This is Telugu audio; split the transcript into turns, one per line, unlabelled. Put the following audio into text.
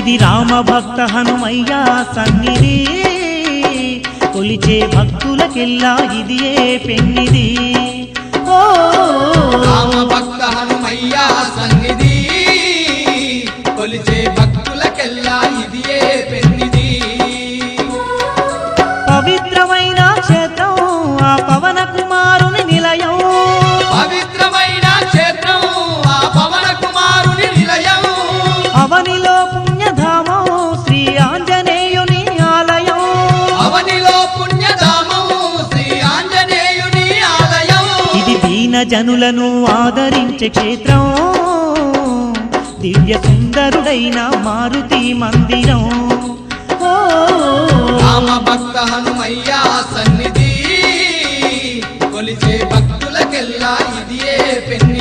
ఇది రామ భక్త హనుమయ్య సన్నిధి కొలిచే భక్తులకెల్లా ఇదియే పెన్నిది ఓ
రామ భక్త హనుమయ్య సన్నిధి కొలిచే భక్తులకెల్లా ఇదియే పెన్నిది
పవిత్రమైన క్షేత్రం ఆ పవన కుమారుని నిలయం
పవిత్రమైన క్షేత్రం ఆ పవన కుమారుని నిలయం
అవనిలో పుణ్యధామం శ్రీ ఆంజనేయుని ఆలయం
అవనిలో పుణ్యధామం శ్రీ ఆంజనేయుని ఆలయం
ఇది దీన జనులను ఆదరించే క్షేత్రం దివ్య సుందరుడైన మారుతి మందిరం ఓ
రామ భక్త హనుమయ్య సన్నిధి కొలిచే భక్తులకెల్లా ఇదియే పెన్నిది